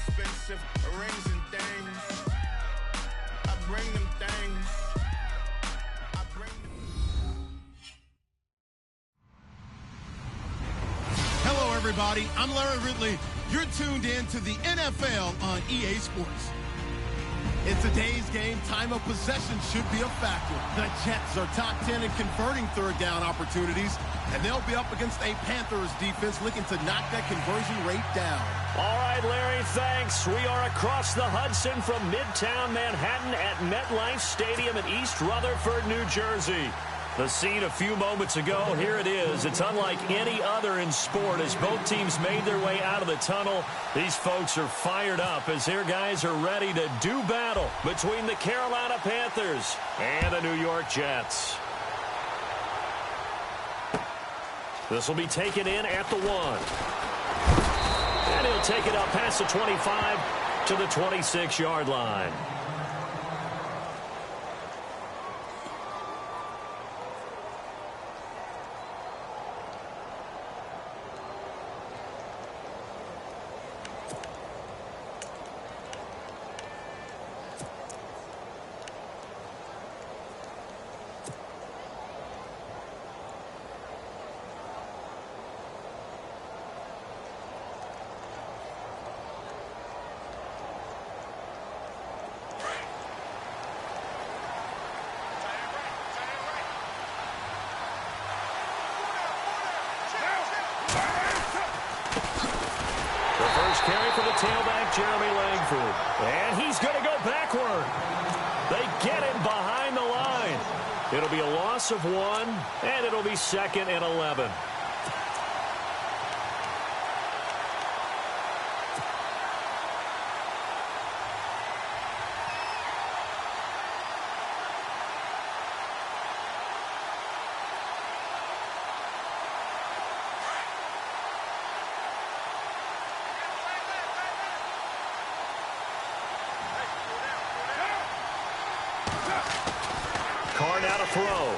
expensive rings and things. I bring them things. I bring them. Hello, everybody. I'm Larry Ridley. You're tuned in to the NFL on EA Sports. In today's game, time of possession should be a factor. The Jets are top 10 in converting third down opportunities, and they'll be up against a Panthers defense looking to knock that conversion rate down. All right, Larry, thanks. We are across the Hudson from Midtown Manhattan at MetLife Stadium in East Rutherford, New Jersey. The scene a few moments ago, here it is. It's unlike any other in sport as both teams made their way out of the tunnel. These folks are fired up as their guys are ready to do battle between the Carolina Panthers and the New York Jets. This will be taken in at the 1. And he'll take it up past the 25 to the 26-yard line. Carry for the tailback, Jeremy Langford. And he's going to go backward. They get him behind the line. It'll be a loss of 1, and it'll be 2nd and 11. Carr now to throw.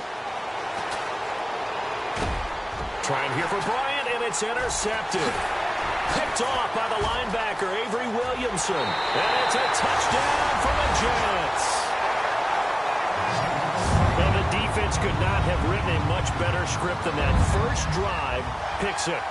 Trying here for Bryant, and it's intercepted. Picked off by the linebacker, Avery Williamson. And it's a touchdown for the Jets. And the defense could not have written a much better script than that. First drive, pick 6.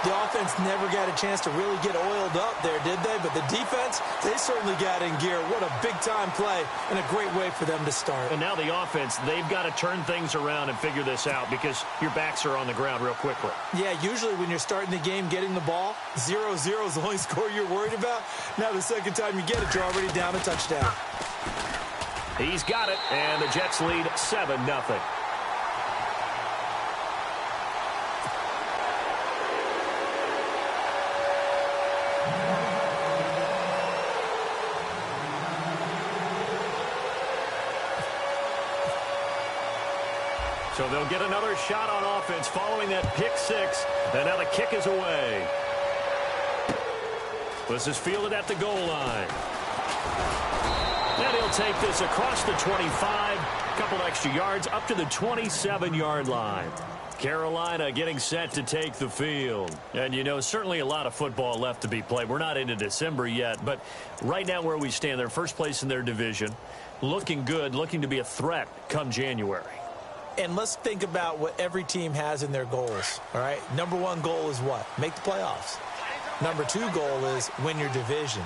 The offense never got a chance to really get oiled up there, did they? But the defense, they certainly got in gear. What a big-time play and a great way for them to start. And now the offense, they've got to turn things around and figure this out because your backs are on the ground real quickly. Yeah, usually when you're starting the game getting the ball, 0-0 is the only score you're worried about. Now the second time you get it, you're already down a touchdown. He's got it, and the Jets lead 7-0. So they'll get another shot on offense following that pick 6. And now the kick is away. This is fielded at the goal line. And he'll take this across the 25. A couple extra yards up to the 27-yard line. Carolina getting set to take the field. And, you know, certainly a lot of football left to be played. We're not into December yet, but right now where we stand, they're first place in their division. Looking good, looking to be a threat come January. And let's think about what every team has in their goals, all right? Number 1 goal is what? Make the playoffs. Number 2 goal is win your division.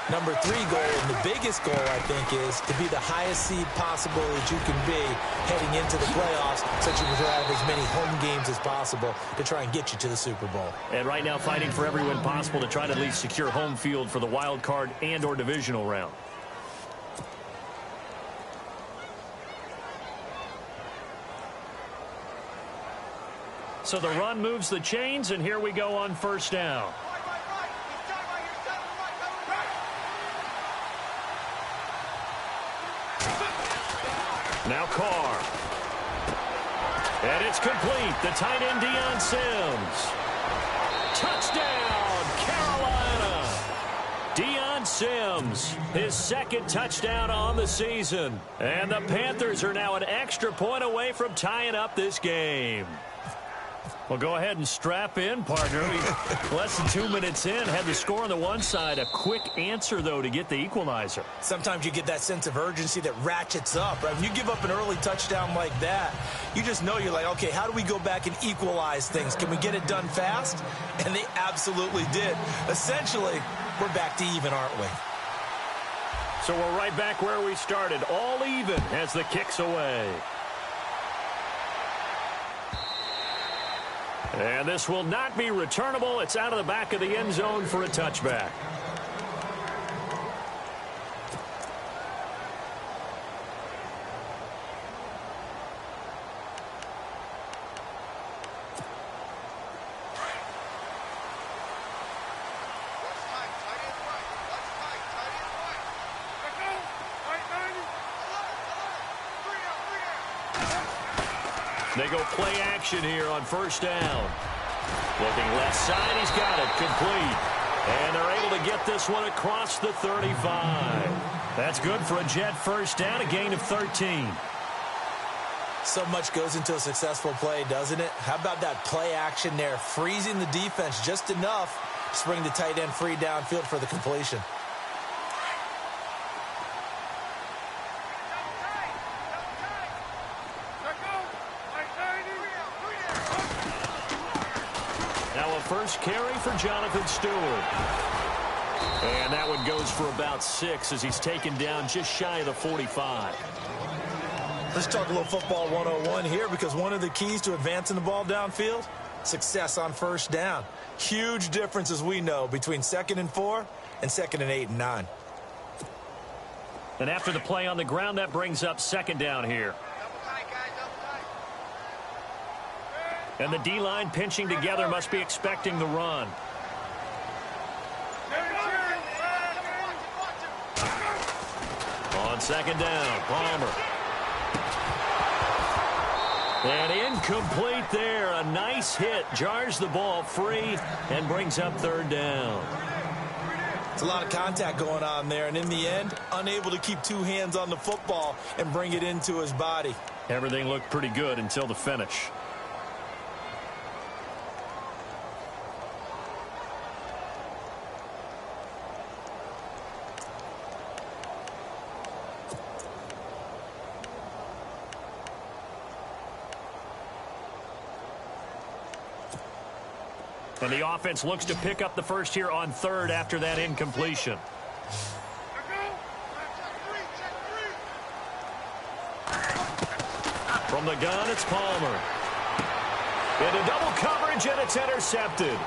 Number 3 goal, and the biggest goal, I think, is to be the highest seed possible that you can be heading into the playoffs so that you can have as many home games as possible to try and get you to the Super Bowl. And right now fighting for every win possible to try to at least secure home field for the wild card and or divisional round. So the run moves the chains, and here we go on first down. Now Carr. And it's complete. The tight end, Deion Sims. Touchdown, Carolina. Deion Sims, his second touchdown on the season. And the Panthers are now an extra point away from tying up this game. Well, go ahead and strap in, partner. Less than 2 minutes in, had the score on the one side. A quick answer, though, to get the equalizer. Sometimes you get that sense of urgency that ratchets up, right? When you give up an early touchdown like that, you just know you're like, okay, how do we go back and equalize things? Can we get it done fast? And they absolutely did. Essentially, we're back to even, aren't we? So we're right back where we started, all even as the kick's away. And this will not be returnable. It's out of the back of the end zone for a touchback. They go play action here on first down. Looking left side, he's got it, complete. And they're able to get this one across the 35. That's good for a Jet first down, a gain of 13. So much goes into a successful play, doesn't it? How about that play action there, freezing the defense just enough to bring the tight end free downfield for the completion. First carry for Jonathan Stewart. And that one goes for about 6 as he's taken down just shy of the 45. Let's talk a little football 101 here, because one of the keys to advancing the ball downfield, success on first down. Huge difference, as we know, between 2nd and 4 and 2nd and 8 and 9. And after the play on the ground, that brings up 2nd down here. And the D-line pinching together, must be expecting the run. On 2nd down, Palmer. And incomplete there. A nice hit. Jars the ball free and brings up 3rd down. It's a lot of contact going on there. And in the end, unable to keep 2 hands on the football and bring it into his body. Everything looked pretty good until the finish. And the offense looks to pick up the first here on 3rd after that incompletion. From the gun, it's Palmer. Into double coverage, and it's intercepted.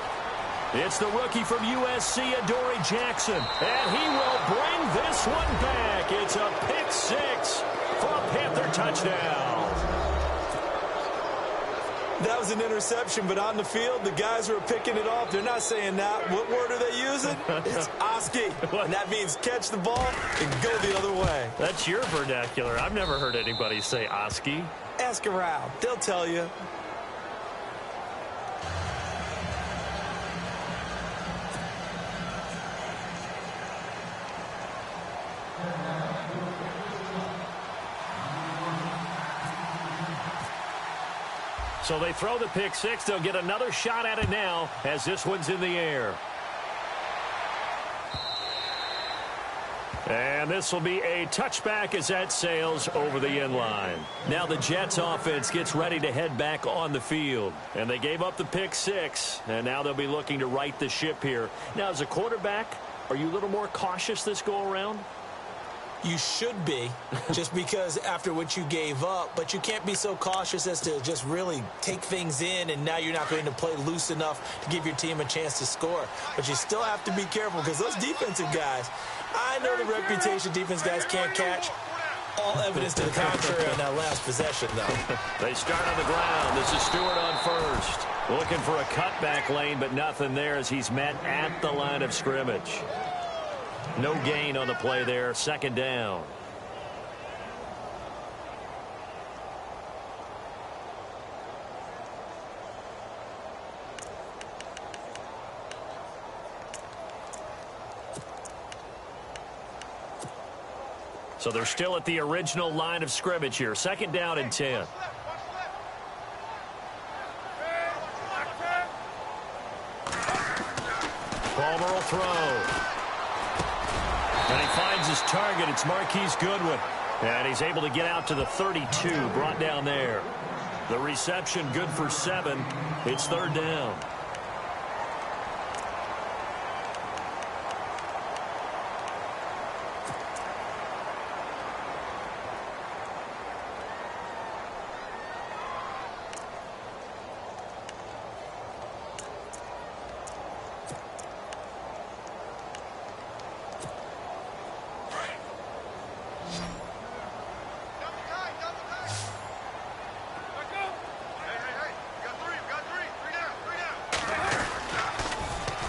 It's the rookie from USC, Adoree Jackson. And he will bring this one back. It's a pick 6 for a Panther touchdown. That was an interception, but on the field, the guys who are picking it off, they're not saying that. What word are they using? It's Oski. And that means catch the ball and go the other way. That's your vernacular. I've never heard anybody say Oski. Ask around. They'll tell you. So they throw the pick 6. They'll get another shot at it now as this one's in the air. And this will be a touchback as that sails over the end line. Now the Jets offense gets ready to head back on the field. And they gave up the pick 6. And now they'll be looking to right the ship here. Now as a quarterback, are you a little more cautious this go around? You should be, just because after what you gave up, but you can't be so cautious as to just really take things in, and now you're not going to play loose enough to give your team a chance to score. But you still have to be careful, because those defensive guys, I know the reputation defense guys can't catch. All evidence to the contrary on that last possession, though. They start on the ground. This is Stewart on first. Looking for a cutback lane, but nothing there as he's met at the line of scrimmage. No gain on the play there. 2nd down. So they're still at the original line of scrimmage here. 2nd down and 10. Palmer will throw. And he finds his target. It's Marquise Goodwin. And he's able to get out to the 32, brought down there. The reception good for 7. It's 3rd down.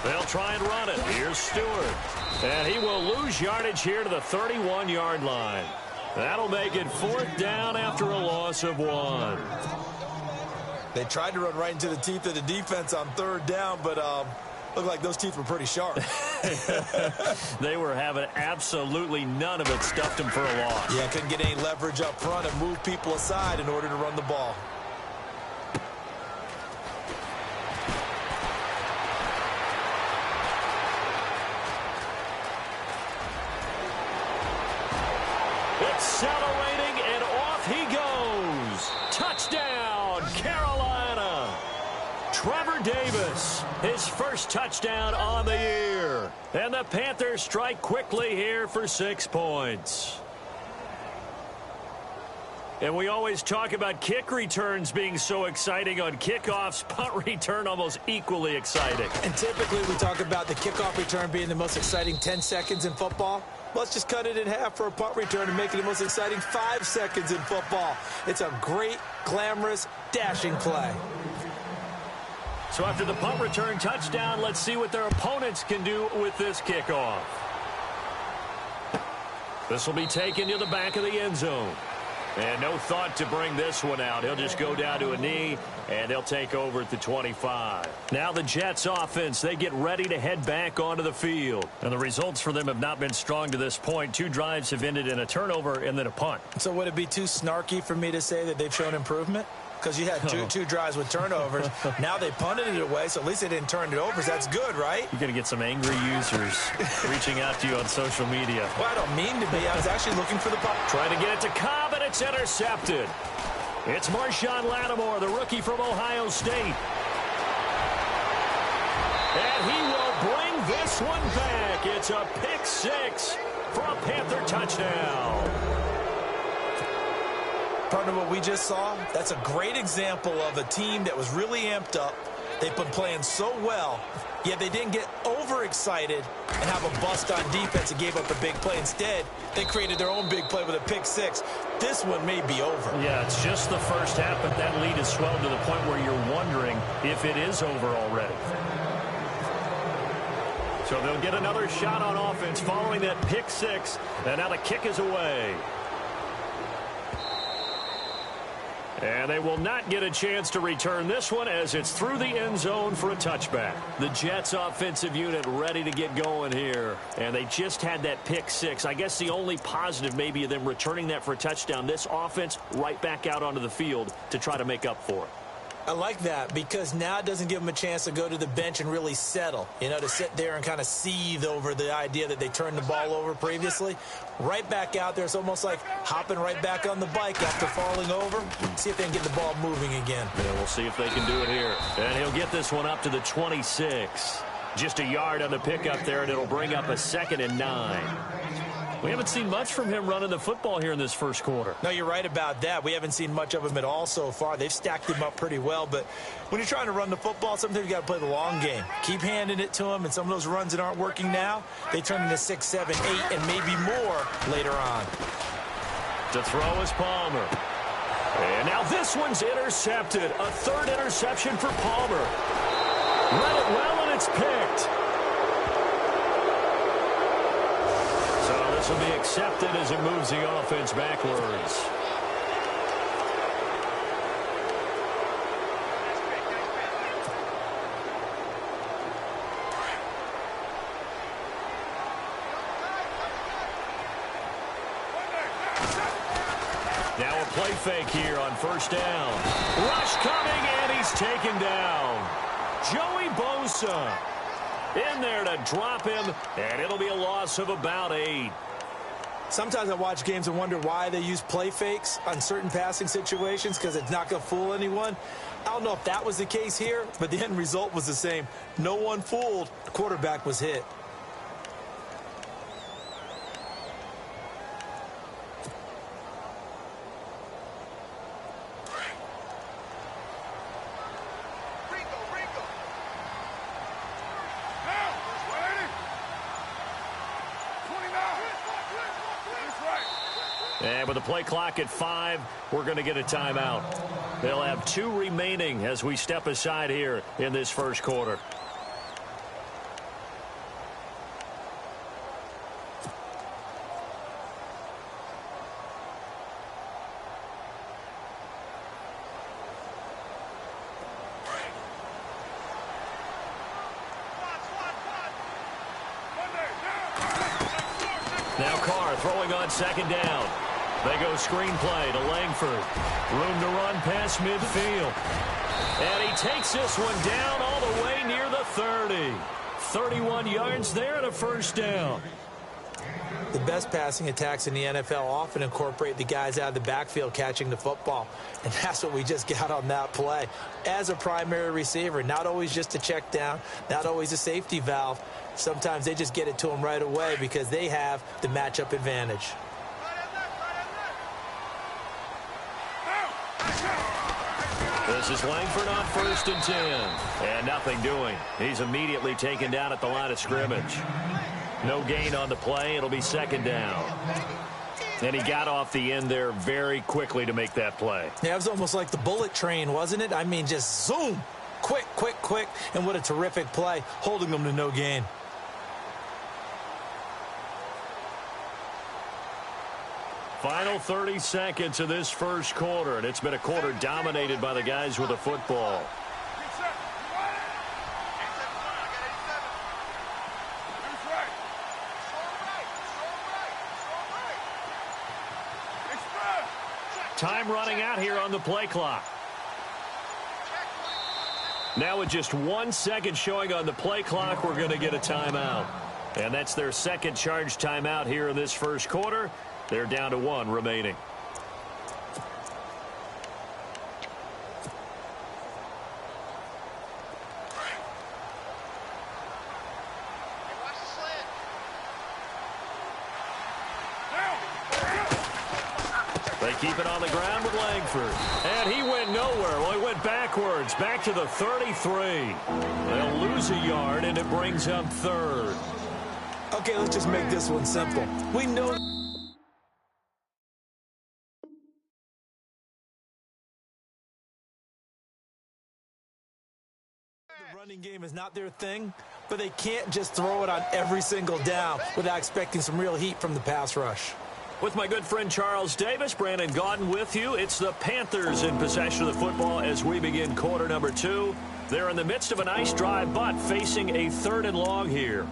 They'll try and run it. Here's Stewart. And he will lose yardage here to the 31-yard line. That'll make it 4th down after a loss of 1. They tried to run right into the teeth of the defense on 3rd down, but looked like those teeth were pretty sharp. They were having absolutely none of it. Stuffed him for a loss. Yeah, couldn't get any leverage up front and move people aside in order to run the ball. Accelerating, and off he goes. Touchdown, Carolina. Trevor Davis, his first touchdown on the year. And the Panthers strike quickly here for 6 points. And we always talk about kick returns being so exciting on kickoffs. Punt return almost equally exciting. And typically we talk about the kickoff return being the most exciting 10 seconds in football. Let's just cut it in half for a punt return and make it the most exciting 5 seconds in football. It's a great, glamorous, dashing play. So after the punt return touchdown, let's see what their opponents can do with this kickoff. This will be taken to the back of the end zone. And no thought to bring this one out. He'll just go down to a knee, and they'll take over at the 25. Now the Jets offense, they get ready to head back onto the field. And the results for them have not been strong to this point. 2 drives have ended in a turnover and then a punt. So would it be too snarky for me to say that they've shown improvement? Because you had two drives with turnovers. Now they punted it away, so at least they didn't turn it over. So that's good, right? You're going to get some angry users reaching out to you on social media. Well, I don't mean to be. I was actually looking for the punt. Trying to get it to Cobb, and it's intercepted. It's Marshawn Lattimore, the rookie from Ohio State. And he will bring this one back. It's a pick 6 for a Panther touchdown. Partner, what we just saw, that's a great example of a team that was really amped up. They've been playing so well, yet they didn't get overexcited and have a bust on defense and gave up a big play. Instead, they created their own big play with a pick 6. This one may be over. Yeah, it's just the first half, but that lead has swelled to the point where you're wondering if it is over already. So they'll get another shot on offense following that pick 6, and now the kick is away. And they will not get a chance to return this one as it's through the end zone for a touchback. The Jets offensive unit ready to get going here. And they just had that pick 6. I guess the only positive maybe of them returning that for a touchdown. This offense right back out onto the field to try to make up for it. I like that because now it doesn't give them a chance to go to the bench and really settle, to sit there and kind of seethe over the idea that they turned the ball over previously. Right back out there, it's almost like hopping right back on the bike after falling over. See if they can get the ball moving again. Yeah, we'll see if they can do it here. And he'll get this one up to the 26. Just a yard on the pickup there, and it'll bring up a 2nd and 9. We haven't seen much from him running the football here in this first quarter. No, you're right about that. We haven't seen much of him at all so far. They've stacked him up pretty well, but when you're trying to run the football, sometimes you got to play the long game. Keep handing it to him, and some of those runs that aren't working now, they turn into 6, 7, 8, and maybe more later on. To throw is Palmer. And now this one's intercepted. A 3rd interception for Palmer. Read it well, and it's picked. This will be accepted as it moves the offense backwards. Now a play fake here on 1st down. Rush coming, and he's taken down. Joey Bosa. In there to drop him, and it'll be a loss of about 8. Sometimes I watch games and wonder why they use play fakes on certain passing situations, because it's not going to fool anyone. I don't know if that was the case here, but the end result was the same. No one fooled. The quarterback was hit. And with the play clock at 5, we're going to get a timeout. They'll have 2 remaining as we step aside here in this first quarter. Now Carr throwing on second down. They go screen play to Langford. Room to run past midfield. And he takes this one down all the way near the 30. 31 yards there and a first down. The best passing attacks in the NFL often incorporate the guys out of the backfield catching the football. And that's what we just got on that play. As a primary receiver, not always just a check down, not always a safety valve. Sometimes they just get it to them right away because they have the matchup advantage. This is Langford on 1st and 10. And nothing doing. He's immediately taken down at the line of scrimmage. No gain on the play. It'll be second down. And he got off the end there very quickly to make that play. Yeah, it was almost like the bullet train, wasn't it? I mean, just zoom. Quick, quick, quick. And what a terrific play, holding them to no gain. Final 30 seconds of this first quarter, and it's been a quarter dominated by the guys with the football. Time running out here on the play clock. Now with just 1 second showing on the play clock, we're going to get a timeout. And that's their second charge timeout here in this first quarter. They're down to 1 remaining. They keep it on the ground with Langford. And he went nowhere. Well, he went backwards, back to the 33. They'll lose a yard, and it brings up 3rd. Okay, let's just make this one simple. We know the running game is not their thing, but they can't just throw it on every single down without expecting some real heat from the pass rush. With my good friend Charles Davis, Brandon Gaudin with you. It's the Panthers in possession of the football as we begin quarter number 2. They're in the midst of a nice drive, but facing a 3rd and long here.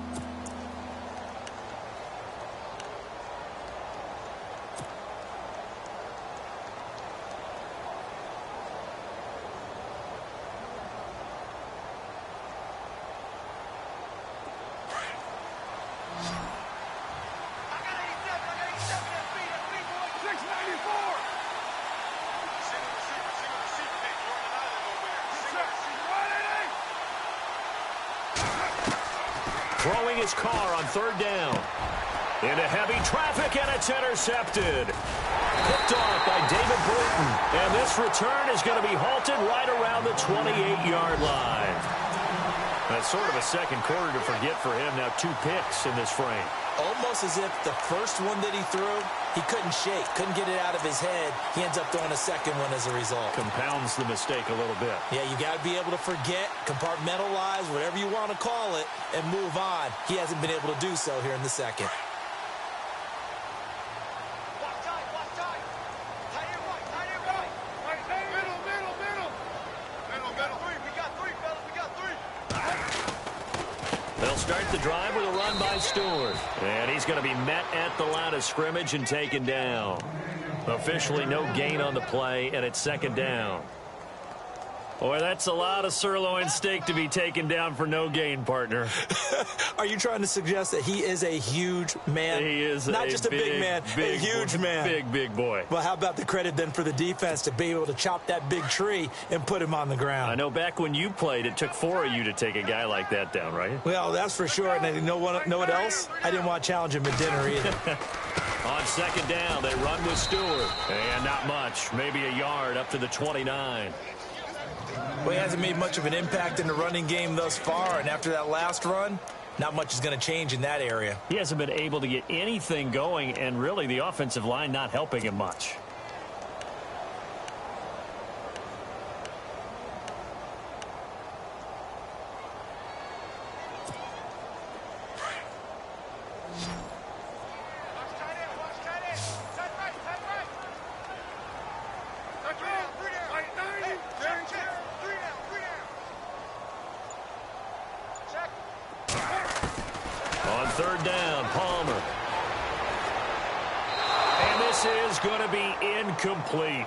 Throwing his car on 3rd down. Into heavy traffic, and it's intercepted. Picked off by David Bruton. And this return is going to be halted right around the 28-yard line. That's sort of a second quarter to forget for him. Now 2 picks in this frame. Almost as if the first one that he threw, he couldn't shake, couldn't get it out of his head. He ends up throwing a second one as a result. Compounds the mistake a little bit. Yeah, you got to be able to forget, compartmentalize, whatever you want to call it, and move on. He hasn't been able to do so here in the second. They'll start the drive with a run by Stewart. And he's going to be met at the line of scrimmage and taken down. Officially no gain on the play, and it's 2nd down. Boy, that's a lot of sirloin steak to be taken down for no gain, partner. Are you trying to suggest that he is a huge man? He is not just a big man, a huge man. Big boy. Well, how about the credit then for the defense to be able to chop that big tree and put him on the ground? I know back when you played, it took 4 of you to take a guy like that down, right? Well, that's for sure. And you know what else? I didn't want to challenge him at dinner either. On second down, they run with Stewart. And not much, maybe a yard up to the 29. Well, he hasn't made much of an impact in the running game thus far, and after that last run, not much is going to change in that area. He hasn't been able to get anything going, and really the offensive line not helping him much. On third down, Palmer. And this is going to be incomplete.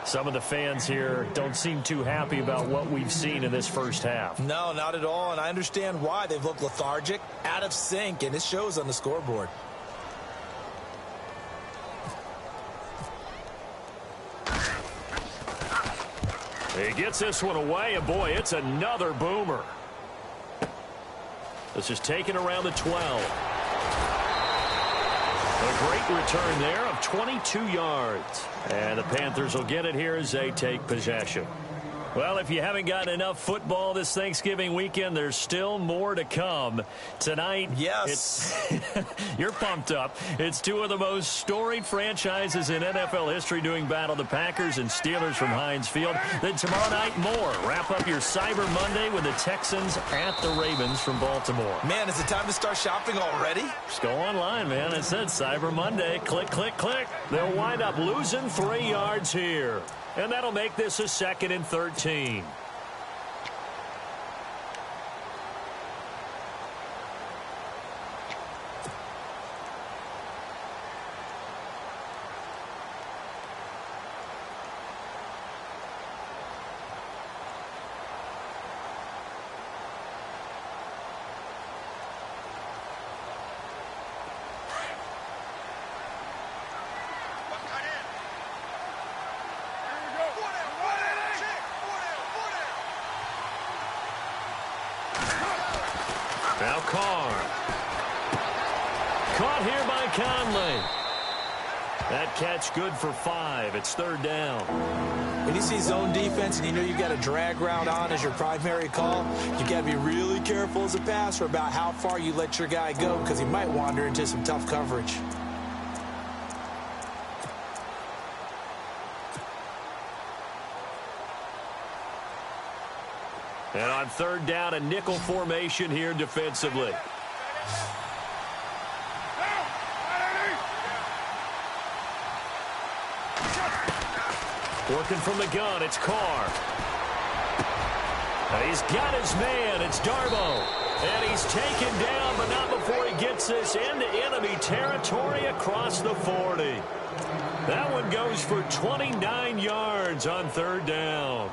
Some of the fans here don't seem too happy about what we've seen in this first half. No, not at all, and I understand why. They've looked lethargic, out of sync, and it shows on the scoreboard. He gets this one away, and boy, it's another boomer. This is taken around the 12. A great return there of 22 yards. And the Panthers will get it here as they take possession. Well, if you haven't gotten enough football this Thanksgiving weekend, there's still more to come. Tonight, yes, you're pumped up. It's two of the most storied franchises in NFL history doing battle, the Packers and Steelers from Heinz Field. Then tomorrow night, more. Wrap up your Cyber Monday with the Texans at the Ravens from Baltimore. Man, is it time to start shopping already? Just go online, man. It said Cyber Monday. Click, click, click. They'll wind up losing 3 yards here. And that'll make this a 2nd and 13. Now Carr. Caught here by Conley. That catch good for 5. It's 3rd down. When you see zone defense and you know you've got a drag route on as your primary call, you got to be really careful as a passer about how far you let your guy go because he might wander into some tough coverage. And on 3rd down, a nickel formation here defensively. Working from the gun, it's Carr. He's got his man, it's Darbo. And he's taken down, but not before he gets this into enemy territory across the 40. That one goes for 29 yards on 3rd down.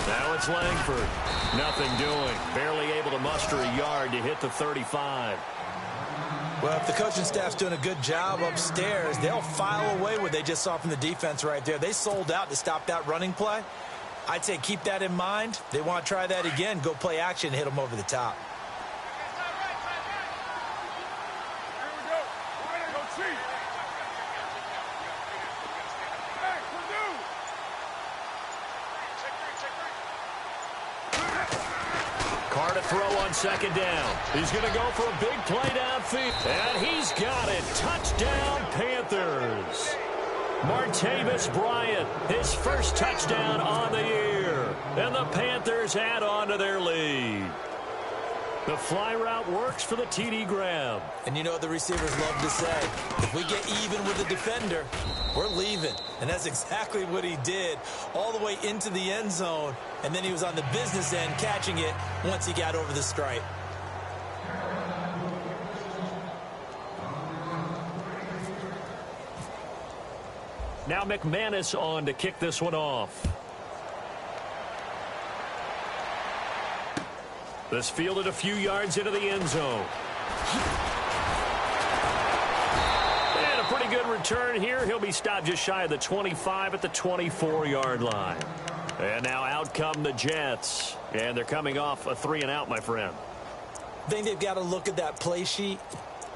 Now it's Langford. Nothing doing. Barely able to muster a yard to hit the 35. Well, if the coaching staff's doing a good job upstairs, they'll file away what they just saw from the defense right there. They sold out to stop that running play. I'd say keep that in mind. They want to try that again. Go play action and hit them over the top. Carr to throw on 2nd down. He's going to go for a big play downfield. And he's got it. Touchdown, Panthers. Martavis Bryant, his first touchdown on the year. And the Panthers add on to their lead. The fly route works for the TD grab. And you know what the receivers love to say? If we get even with the defender, we're leaving. And that's exactly what he did, all the way into the end zone. And then he was on the business end catching it once he got over the stripe. Now McManus on to kick this one off. This fielded a few yards into the end zone. And a pretty good return here. He'll be stopped just shy of the 25 at the 24-yard line. And now out come the Jets. And they're coming off a 3-and-out, my friend. I think they've got to look at that play sheet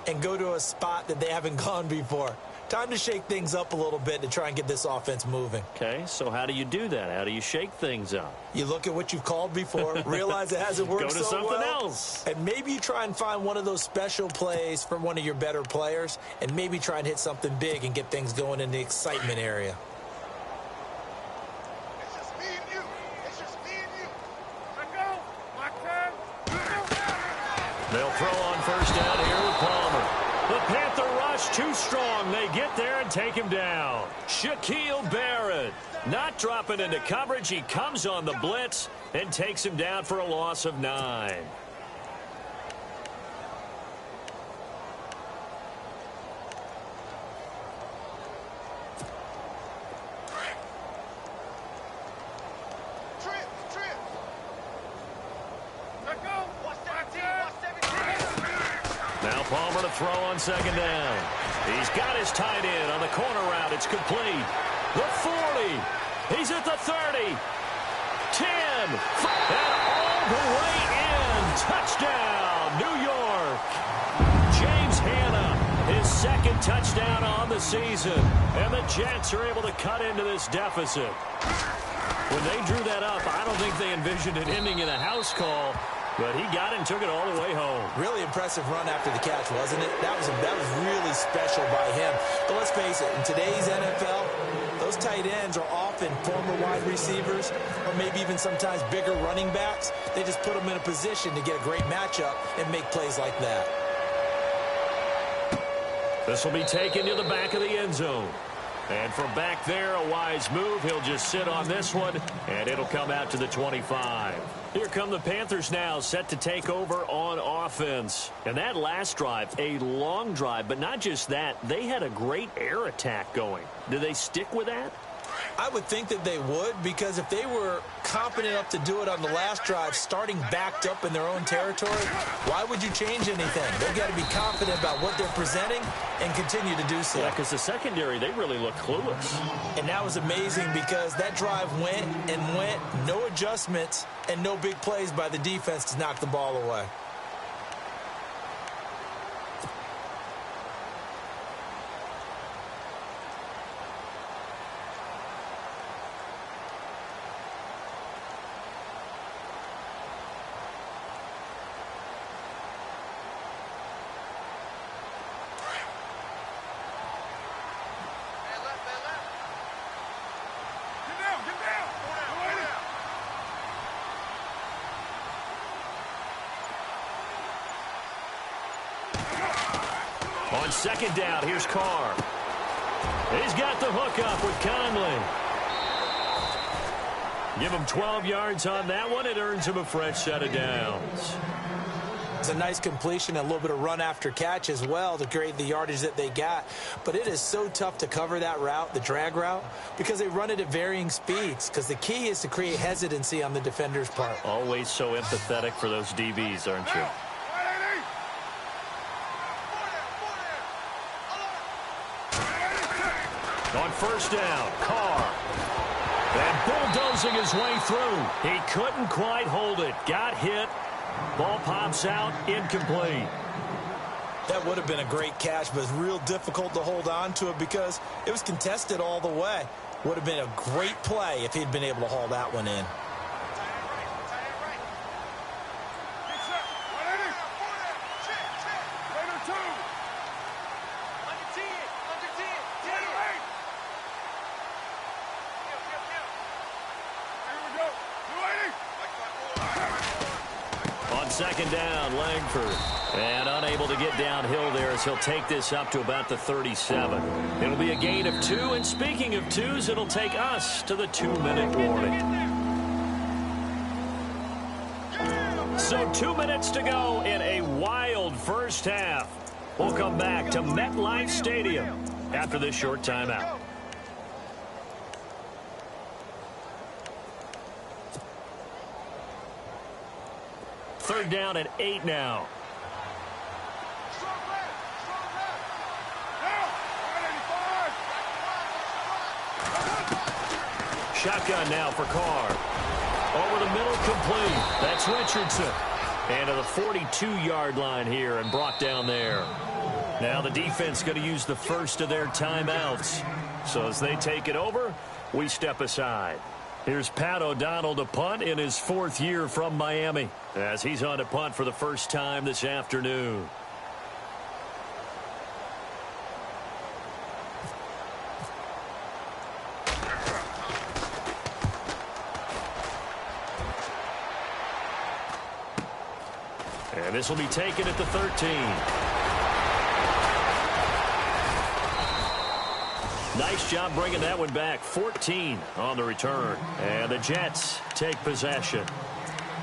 and go to a spot that they haven't gone before. Time to shake things up a little bit to try and get this offense moving. Okay, so how do you do that? How do you shake things up? You look at what you've called before, realize it hasn't worked so well. Go to something else. And maybe you try and find one of those special plays from one of your better players, and maybe try and hit something big and get things going in the excitement area. It's just me and you. It's just me and you. Let go. My turn. They'll throw on first down here with Palmer. The Panther rush too strong. They get there and take him down. Shaquille Barrett not dropping into coverage. He comes on the blitz and takes him down for a loss of 9. Now Palmer to throw on second down. He's got his tight end on the corner route. It's complete. The 40. He's at the 30. 10. And all the way in. Touchdown, New York. James Hanna, his second touchdown on the season. And the Jets are able to cut into this deficit. When they drew that up, I don't think they envisioned it ending in a house call. But he got it and took it all the way home. Really impressive run after the catch, wasn't it? That was really special by him. But let's face it, in today's NFL, those tight ends are often former wide receivers or maybe even sometimes bigger running backs. They just put them in a position to get a great matchup and make plays like that. This will be taken to the back of the end zone. And from back there, a wise move. He'll just sit on this one, and it'll come out to the 25. Here come the Panthers now, set to take over on offense. And that last drive, a long drive, but not just that. They had a great air attack going. Do they stick with that? I would think that they would, because if they were confident enough to do it on the last drive, starting backed up in their own territory, why would you change anything? They've got to be confident about what they're presenting and continue to do so. Yeah, because the secondary, they really look clueless. And that was amazing because that drive went and went, no adjustments, and no big plays by the defense to knock the ball away. On second down, here's Carr. He's got the hook up with Conley. Give him 12 yards on that one. It earns him a fresh set of downs. It's a nice completion, a little bit of run after catch as well to create the yardage that they got. But it is so tough to cover that route, the drag route, because they run it at varying speeds. Because the key is to create hesitancy on the defender's part. Always so empathetic for those DBs, aren't you? On first down, Carr. And bulldozing his way through. He couldn't quite hold it. Got hit. Ball pops out, incomplete. That would have been a great catch, but it's real difficult to hold on to it because it was contested all the way. Would have been a great play if he'd been able to haul that one in. second down, Langford. And unable to get downhill there as he'll take this up to about the 37. It'll be a gain of 2, and speaking of 2s, it'll take us to the 2-minute warning. So 2 minutes to go in a wild first half. We'll come back to MetLife Stadium after this short timeout. Third down and 8 now. Shotgun now for Carr. Over the middle, complete. That's Richardson. And to the 42-yard line here and brought down there. Now the defense going to use the first of their timeouts. So as they take it over, we step aside. Here's Pat O'Donnell to punt in his 4th year from Miami, as he's on to punt for the first time this afternoon. And this will be taken at the 13. Nice job bringing that one back. 14 on the return. And the Jets take possession.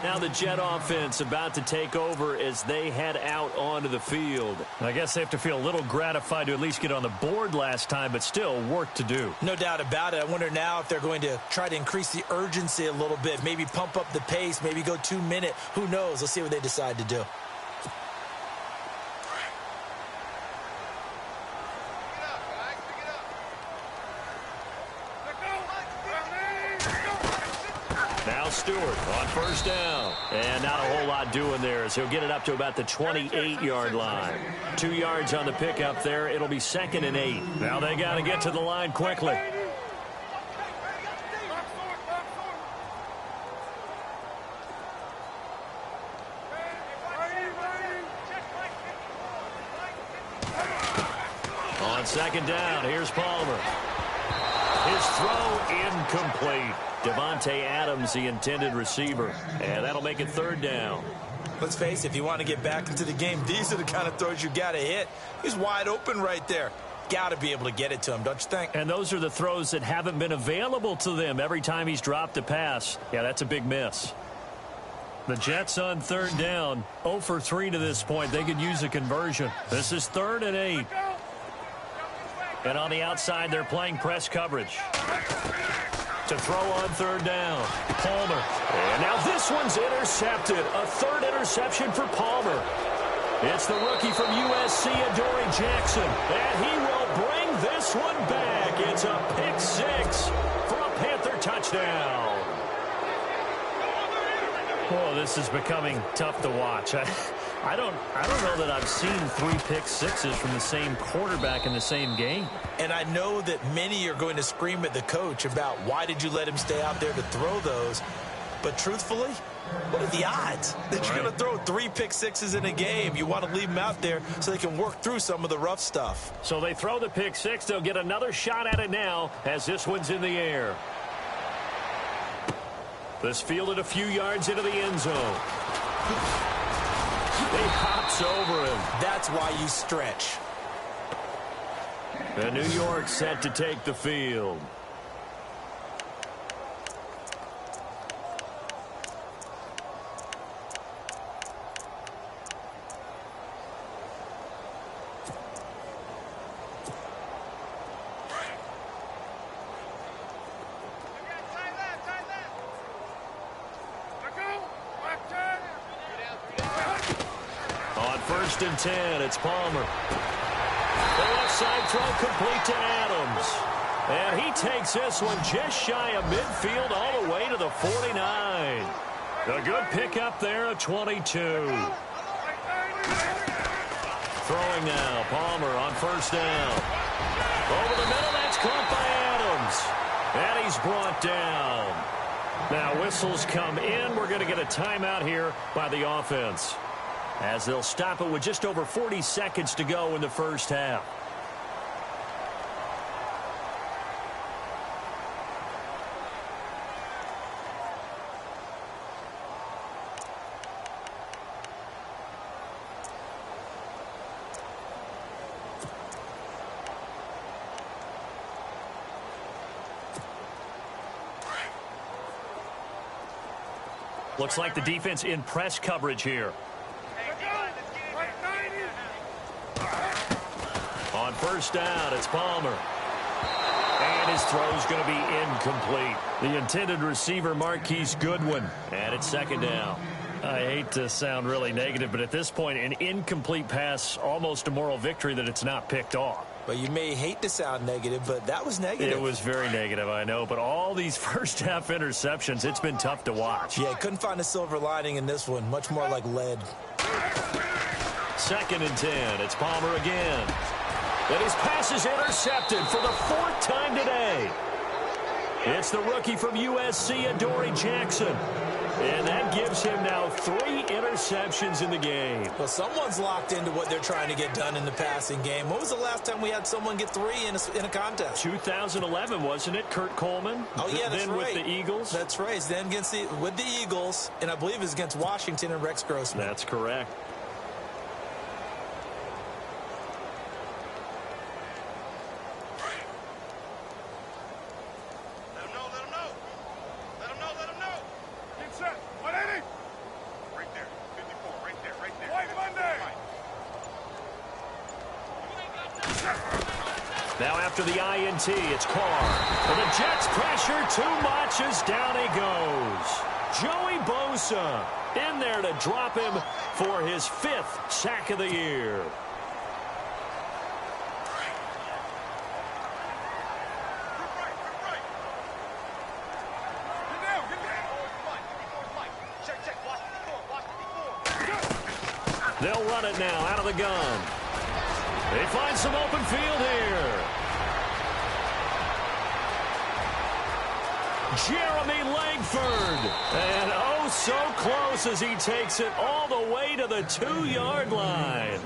Now the Jet offense about to take over as they head out onto the field. I guess they have to feel a little gratified to at least get on the board last time, but still work to do. No doubt about it. I wonder now if they're going to try to increase the urgency a little bit, maybe pump up the pace, maybe go 2-minute. Who knows? Let's see what they decide to do. Stewart on first down. And not a whole lot doing there as he'll get it up to about the 28-yard line. 2 yards on the pickup there. It'll be 2nd and 8. Now they got to get to the line quickly. On second down, here's Palmer. His throw incomplete. Devontae Adams, the intended receiver. And that'll make it 3rd down. Let's face it, if you want to get back into the game, these are the kind of throws you got to hit. He's wide open right there. Got to be able to get it to him, don't you think? And those are the throws that haven't been available to them every time he's dropped a pass. Yeah, that's a big miss. The Jets on 3rd down, 0 for 3 to this point. They could use a conversion. This is 3rd and 8. And on the outside, they're playing press coverage. To throw on 3rd down, Palmer. And now this one's intercepted. A 3rd interception for Palmer. It's the rookie from USC, Adoree Jackson. And he will bring this one back. It's a pick 6 for a Panther touchdown. Oh, this is becoming tough to watch. I don't know that I've seen 3 pick 6s from the same quarterback in the same game. And I know that many are going to scream at the coach about why did you let him stay out there to throw those. But truthfully, what are the odds that you're going to throw 3 pick 6s in a game? You want to leave them out there so they can work through some of the rough stuff. So they throw the pick 6. They'll get another shot at it now as this one's in the air. This fielded a few yards into the end zone. He hops over him. That's why you stretch. And New York set to take the field. On 1st and 10, it's Palmer. The left side throw complete to Adams. And he takes this one just shy of midfield all the way to the 49. A good pickup there at 22. Throwing now, Palmer on 1st down. Over the middle, that's caught by Adams. And he's brought down. Now whistles come in. We're going to get a timeout here by the offense, as they'll stop it with just over 40 seconds to go in the first half. Looks like the defense in press coverage here. On first down, it's Palmer. And his throw's going to be incomplete. The intended receiver, Marquise Goodwin. And it's second down. I hate to sound really negative, but at this point, an incomplete pass, almost a moral victory that it's not picked off. But you may hate to sound negative, but that was negative. It was very negative, I know. But all these first-half interceptions, it's been tough to watch. Yeah, couldn't find a silver lining in this one. Much more like lead. Second and 10. It's Palmer again. And his pass is intercepted for the fourth time today. It's the rookie from USC, Adoree Jackson. And that gives him now 3 interceptions in the game. Well, someone's locked into what they're trying to get done in the passing game. When was the last time we had someone get 3 in a contest? 2011, wasn't it? Kurt Coleman? Oh, yeah, that's then right. With the Eagles? That's right. Then with the Eagles, and I believe it was against Washington and Rex Grossman. That's correct. Now after the INT, it's Carr. And the Jets pressure too much as down he goes. Joey Bosa in there to drop him for his 5th sack of the year. They'll run it now out of the gun. They find some open field here. Jeremy Langford. And oh, so close as he takes it all the way to the 2-yard line.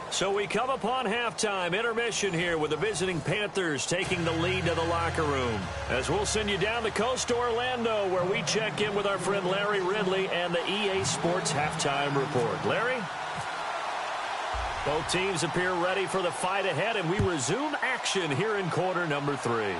So we come upon halftime intermission here with the visiting Panthers taking the lead to the locker room. As we'll send you down the coast to Orlando where we check in with our friend Larry Ridley and the EA Sports Halftime Report. Larry? Both teams appear ready for the fight ahead, and we resume action here in quarter number 3.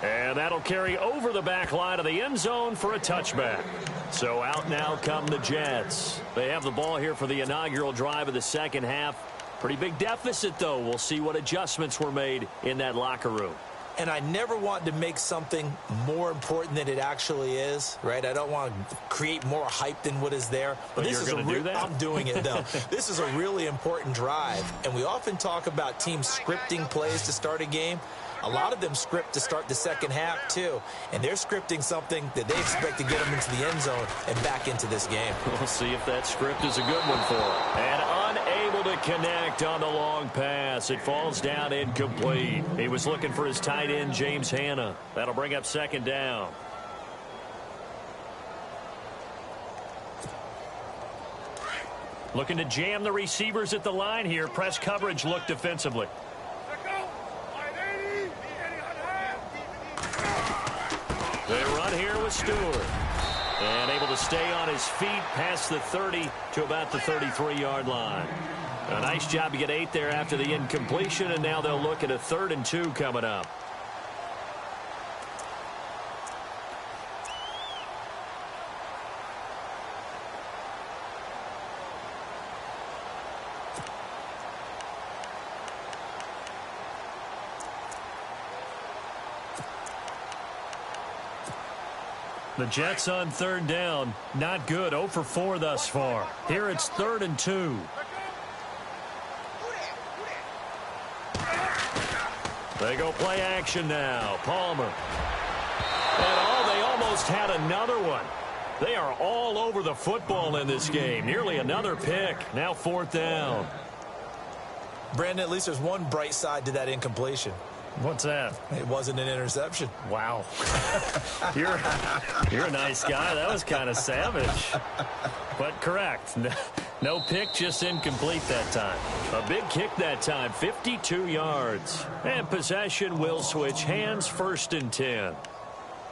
And that'll carry over the back line of the end zone for a touchback. So out now come the Jets. They have the ball here for the inaugural drive of the second half. Pretty big deficit, though. We'll see what adjustments were made in that locker room. And I never want to make something more important than it actually is, right? I don't want to create more hype than what is there. But this you're going to do that? I'm doing it, though. This is a really important drive. And we often talk about teams scripting plays to start a game. A lot of them script to start the second half, too. And they're scripting something that they expect to get them into the end zone and back into this game. We'll see if that script is a good one for them. And unable to connect on the long pass. It falls down incomplete. He was looking for his tight end, James Hanna. That'll bring up second down. Looking to jam the receivers at the line here. Press coverage look defensively. They run here with Stewart. And able to stay on his feet past the 30 to about the 33-yard line. A nice job to get 8 there after the incompletion, and now they'll look at a 3rd and 2 coming up. The Jets on 3rd down. Not good. 0 for 4 thus far. Here it's 3rd and 2. They go play action now. Palmer. And they almost had another one. They are all over the football in this game. Nearly another pick. Now 4th down. Brandon, at least there's one bright side to that incompletion. What's that? It wasn't an interception. Wow. You're a nice guy. That was kind of savage. But correct. No pick, just incomplete that time. A big kick that time, 52 yards. And possession will switch hands, 1st and 10.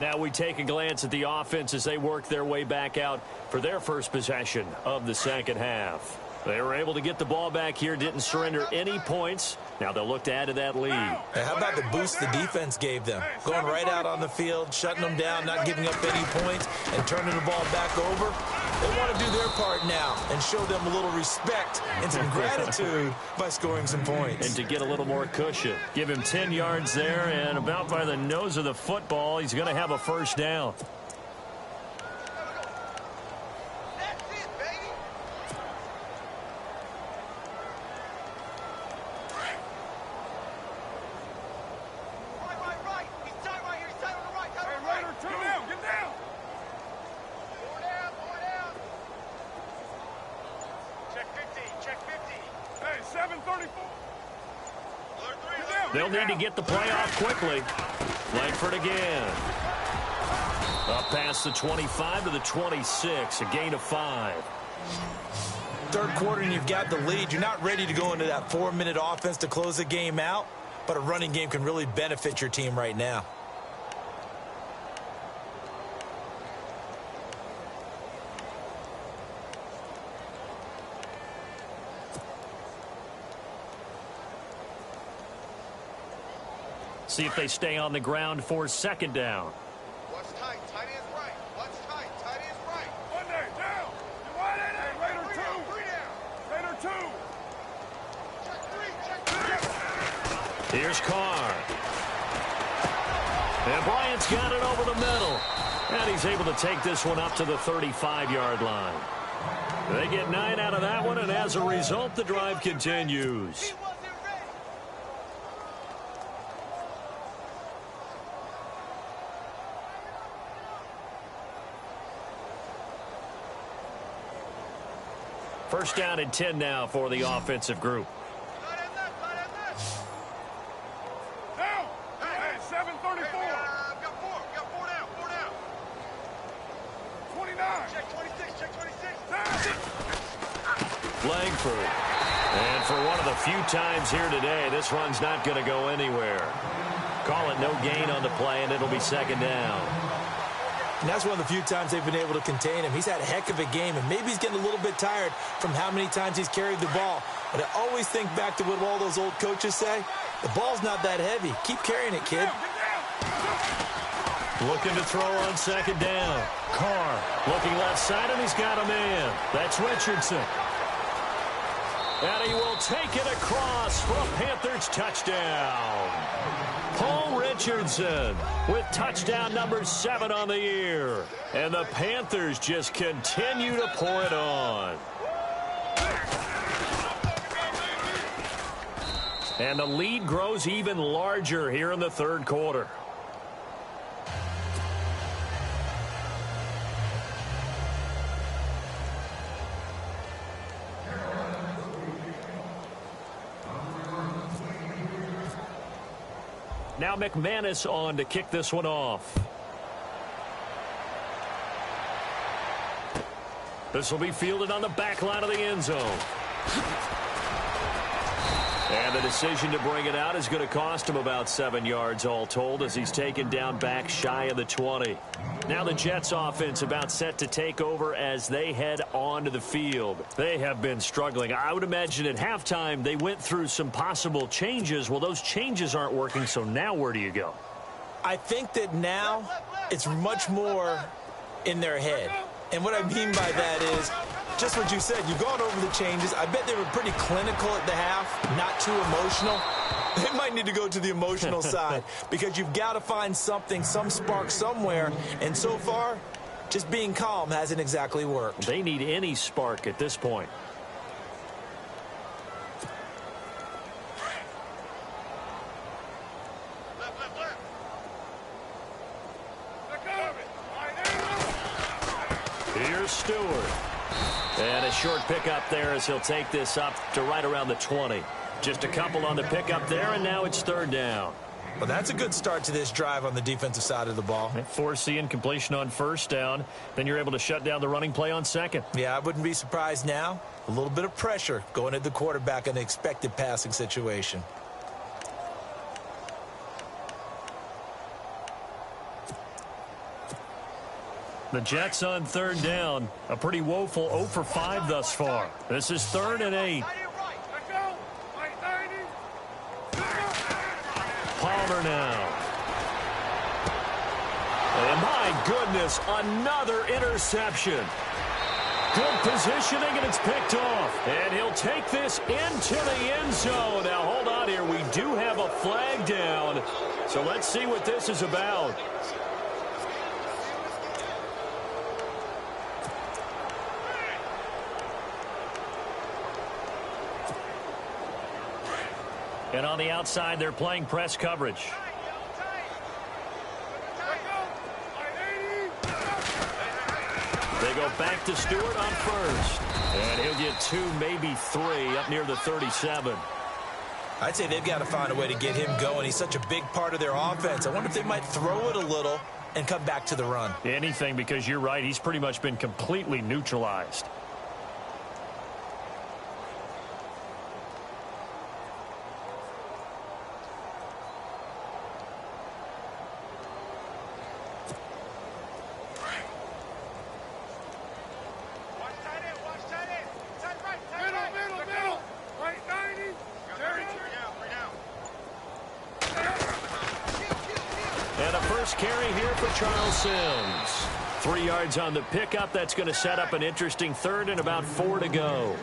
Now we take a glance at the offense as they work their way back out for their first possession of the second half. They were able to get the ball back here, didn't surrender any points. Now they'll look to add to that lead. Hey, how about the boost the defense gave them? Going right out on the field, shutting them down, not giving up any points, and turning the ball back over. They want to do their part now and show them a little respect and some gratitude by scoring some points. And to get a little more cushion. Give him 10 yards there, and about by the nose of the football, he's going to have a first down. They'll need to get the play off quickly. Langford again. Up past the 25 to the 26, a gain of 5. Third quarter and you've got the lead. You're not ready to go into that 4-minute offense to close the game out, but a running game can really benefit your team right now. See if they stay on the ground for second down. What's tight? Tight end's right. What's tight? Tight end's right. One day, down. You want it? Hey, Raider 2. Three down. Raider 2. Check three. Check three. Here's Carr. And Bryant's got it over the middle. And he's able to take this one up to the 35-yard line. They get 9 out of that one, and as a result, the drive continues. First down and 10 now for the offensive group. Down. Hey, 734. Got four down. 29. Check 26. Check 26. Langford. And for one of the few times here today, this run's not going to go anywhere. Call it no gain on the play, and it'll be second down. And that's one of the few times they've been able to contain him. He's had a heck of a game, and maybe he's getting a little bit tired from how many times he's carried the ball. But I always think back to what all those old coaches say. The ball's not that heavy. Keep carrying it, kid. Looking to throw on second down. Carr looking left side, and he's got a man. That's Richardson. And he will take it across for a Panthers touchdown. Paul Richardson with touchdown number 7 on the year. And the Panthers just continue to pour it on. And the lead grows even larger here in the third quarter. Now McManus on to kick this one off. This will be fielded on the back line of the end zone. And the decision to bring it out is going to cost him about 7 yards all told as he's taken down back shy of the 20. Now the Jets offense about set to take over as they head onto the field. They have been struggling. I would imagine at halftime they went through some possible changes. Well, those changes aren't working, so now where do you go? I think that now it's much more in their head. And what I mean by that is just what you said. You've gone over the changes. I bet they were pretty clinical at the half, not too emotional. They might need to go to the emotional side because you've got to find something, some spark somewhere. And so far, just being calm hasn't exactly worked. They need any spark at this point. Here's Stewart. And a short pickup there as he'll take this up to right around the 20. Just a couple on the pickup there, and now it's third down. Well, that's a good start to this drive on the defensive side of the ball. Force the incompletion on first down. Then you're able to shut down the running play on second. Yeah, I wouldn't be surprised now. A little bit of pressure going at the quarterback in an expected passing situation. The Jets on third down. A pretty woeful 0 for 5 thus far. This is 3rd and 8. Palmer now. And my goodness, another interception. Good positioning, and it's picked off. And he'll take this into the end zone. Now, hold on here. We do have a flag down. So let's see what this is about. And on the outside, they're playing press coverage. They go back to Stewart on first. And he'll get 2, maybe 3 up near the 37. I'd say they've got to find a way to get him going. He's such a big part of their offense. I wonder if they might throw it a little and come back to the run. Anything, because you're right. He's pretty much been completely neutralized. Carry here for Charles Sims. 3 yards on the pickup. That's going to set up an interesting 3rd and about 4 to go.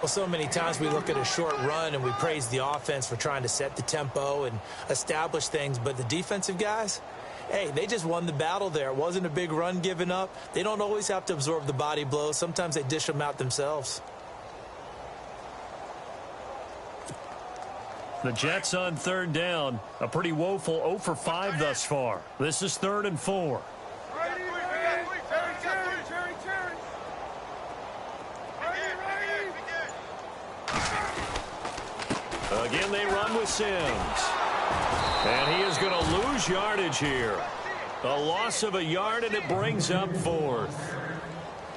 Well, so many times we look at a short run and we praise the offense for trying to set the tempo and establish things. But the defensive guys, hey, they just won the battle there. It wasn't a big run given up. They don't always have to absorb the body blows. Sometimes they dish them out themselves. The Jets on third down. A pretty woeful 0 for 5 thus far. This is 3rd and 4. Again, they run with Sims. And he is going to lose yardage here. A loss of a yard, and it brings up 4th.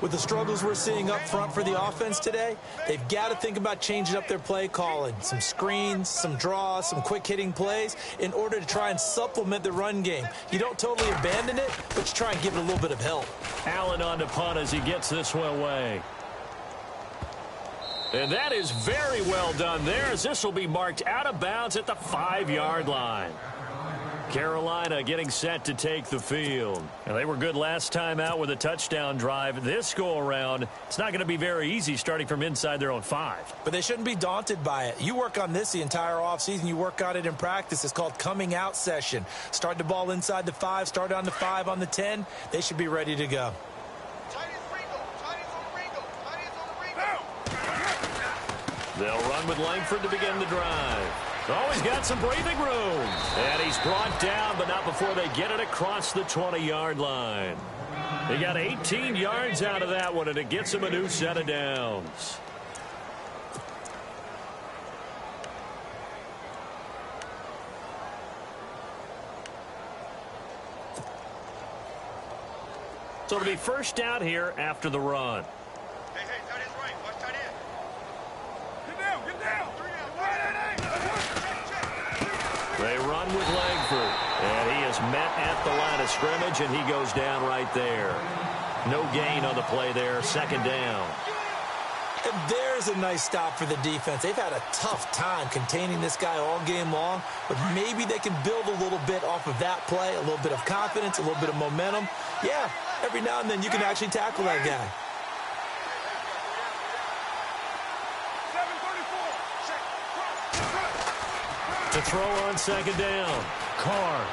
With the struggles we're seeing up front for the offense today, they've got to think about changing up their play calling. Some screens, some draws, some quick-hitting plays in order to try and supplement the run game. You don't totally abandon it, but you try and give it a little bit of help. Allen on to punt as he gets this one away. And that is very well done there, as this will be marked out of bounds at the 5-yard line. Carolina getting set to take the field. And they were good last time out with a touchdown drive. This go-around, it's not going to be very easy starting from inside their own 5. But they shouldn't be daunted by it. You work on this the entire offseason. You work on it in practice. It's called coming out session. Start the ball inside the 5, start on the 5, on the 10. They should be ready to go. They'll run with Langford to begin the drive. Oh, he's got some breathing room. And he's brought down, but not before they get it across the 20-yard line. They got 18 yards out of that one, and it gets him a new set of downs. So it'll be first down here after the run. Hey, tight end's right. Watch tight end. Get down. They run with Langford, and he is met at the line of scrimmage, and he goes down right there. No gain on the play there, 2nd down. And there's a nice stop for the defense. They've had a tough time containing this guy all game long, but maybe they can build a little bit off of that play, a little bit of confidence, a little bit of momentum. Yeah, every now and then you can actually tackle that guy. To throw on 2nd down. Carr.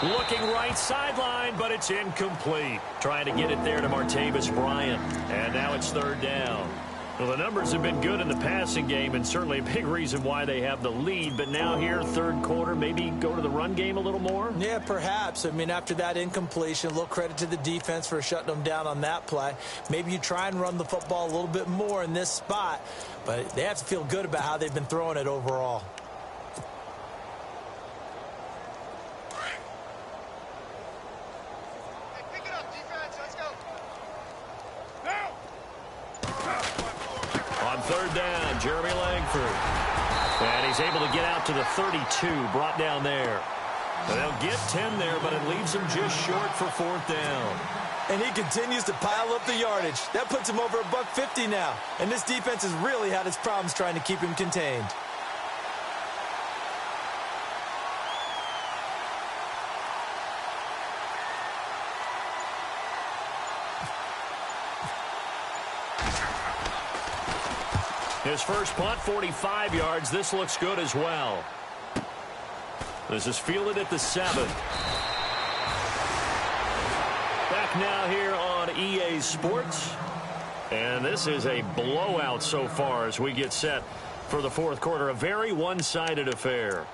Looking right sideline, but it's incomplete. Trying to get it there to Martavis Bryant. And now it's 3rd down. Well, the numbers have been good in the passing game, and certainly a big reason why they have the lead. But now here, 3rd quarter, maybe go to the run game a little more? Yeah, perhaps. I mean, after that incompletion, a little credit to the defense for shutting them down on that play. Maybe you try and run the football a little bit more in this spot. But they have to feel good about how they've been throwing it overall. On 3rd down, Jeremy Langford. And he's able to get out to the 32, brought down there. They'll get 10 there, but it leaves them just short for 4th down. And he continues to pile up the yardage. That puts him over $150 now. And this defense has really had its problems trying to keep him contained. His first punt, 45 yards. This looks good as well. This is fielded at the 7. Back now here on EA Sports. And this is a blowout so far as we get set for the 4th quarter. A very one-sided affair.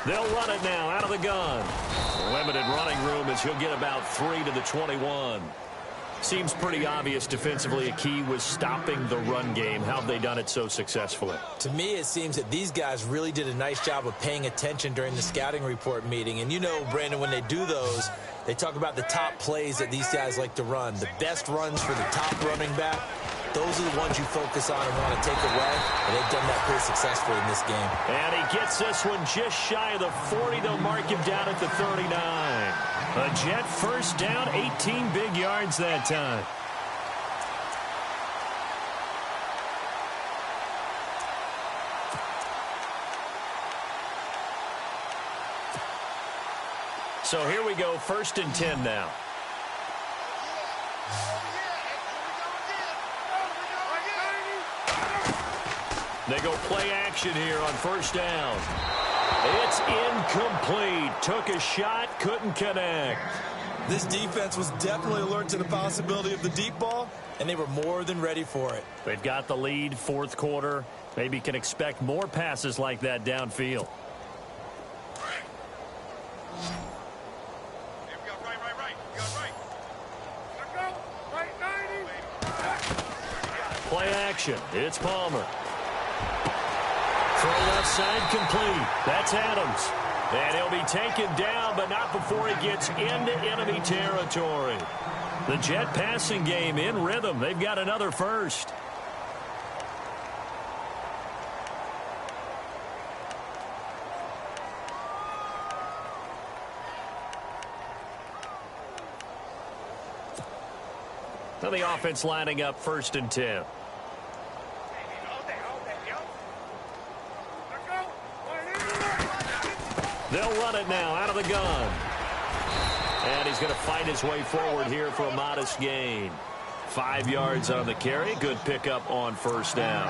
They'll run it now out of the gun. Limited running room as he'll get about 3 to the 21. Seems pretty obvious defensively a key was stopping the run game. How have they done it so successfully? To me, it seems that these guys really did a nice job of paying attention during the scouting report meeting. And you know, Brandon, when they do those, they talk about the top plays that these guys like to run. The best runs for the top running back. Those are the ones you focus on and want to take away, and they've done that pretty successfully in this game. And he gets this one just shy of the 40. They'll mark him down at the 39. A Jet first down, 18 big yards that time. So here we go, 1st and 10 now. They go play action here on 1st down. It's incomplete. Took a shot, couldn't connect. This defense was definitely alert to the possibility of the deep ball, and they were more than ready for it. They've got the lead, 4th quarter. Maybe can expect more passes like that downfield. Play action. It's Palmer. Throw left side complete. That's Adams. And he'll be taken down, but not before he gets into enemy territory. The Jet passing game in rhythm. They've got another first. Now the offense lining up 1st and 10. They'll run it now out of the gun. And he's going to fight his way forward here for a modest gain. 5 yards on the carry. Good pickup on 1st down.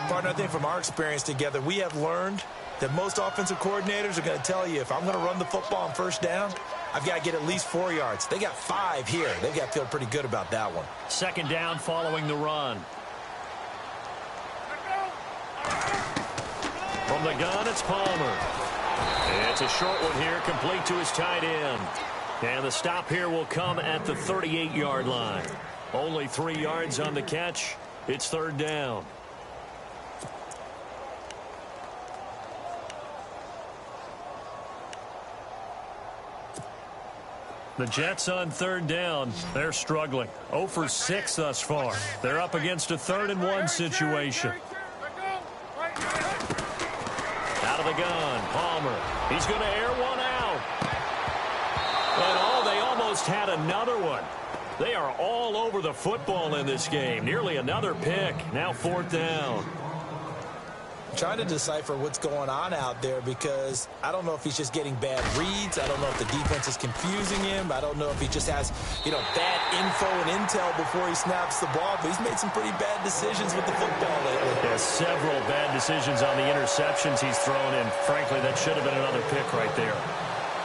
Partner, I think from our experience together, we have learned that most offensive coordinators are going to tell you, if I'm going to run the football on 1st down, I've got to get at least 4 yards. They got 5 here. They've got to feel pretty good about that one. 2nd down following the run. From the gun, it's Palmer. It's a short one here, complete to his tight end. And the stop here will come at the 38-yard line. Only 3 yards on the catch. It's 3rd down. The Jets on 3rd down. They're struggling. 0 for 6 thus far. They're up against a 3rd and 1 situation. Out of the gun, Palmer. He's going to air one out. And they almost had another one. They are all over the football in this game. Nearly another pick. Now 4th down. Trying to decipher what's going on out there, because I don't know if he's just getting bad reads. I don't know if the defense is confusing him. I don't know if he just has, bad info and intel before he snaps the ball. But he's made some pretty bad decisions with the football lately. Yeah, several bad decisions on the interceptions he's thrown, and frankly, that should have been another pick right there.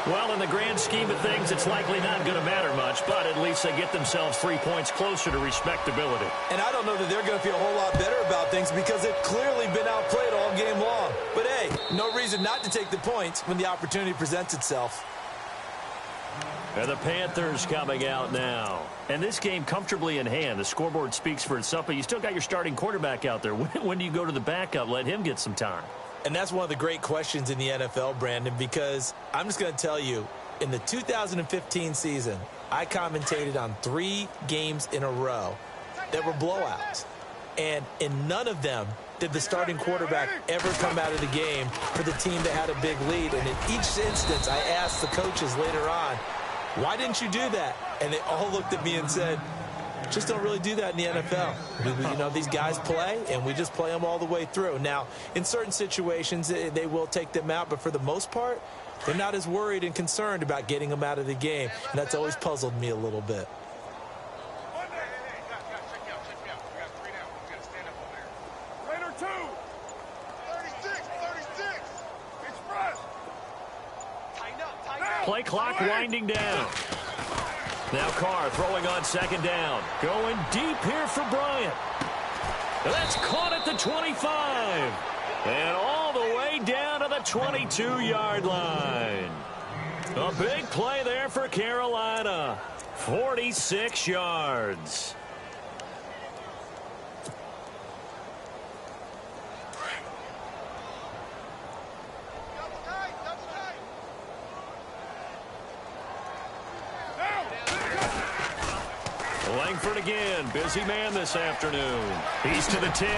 Well, in the grand scheme of things, it's likely not going to matter much, but at least they get themselves 3 points closer to respectability. And I don't know that they're going to feel a whole lot better about things, because they've clearly been outplayed all game long. But, hey, no reason not to take the points when the opportunity presents itself. And the Panthers coming out now. And this game comfortably in hand. The scoreboard speaks for itself, but you still got your starting quarterback out there. When do you go to the backup? Let him get some time. And that's one of the great questions in the NFL, Brandon, because I'm just going to tell you, in the 2015 season, I commentated on 3 games in a row that were blowouts. And in none of them did the starting quarterback ever come out of the game for the team that had a big lead. And in each instance, I asked the coaches later on, why didn't you do that? And they all looked at me and said, just don't really do that in the NFL. You know, these guys play, and we just play them all the way through. Now, in certain situations, they will take them out, but for the most part, they're not as worried and concerned about getting them out of the game. And that's always puzzled me a little bit. Play clock winding down. Now Carr throwing on second down. Going deep here for Bryant. That's caught at the 25. And all the way down to the 22-yard line. A big play there for Carolina. 46 yards. Langford again, busy man this afternoon. He's to the 10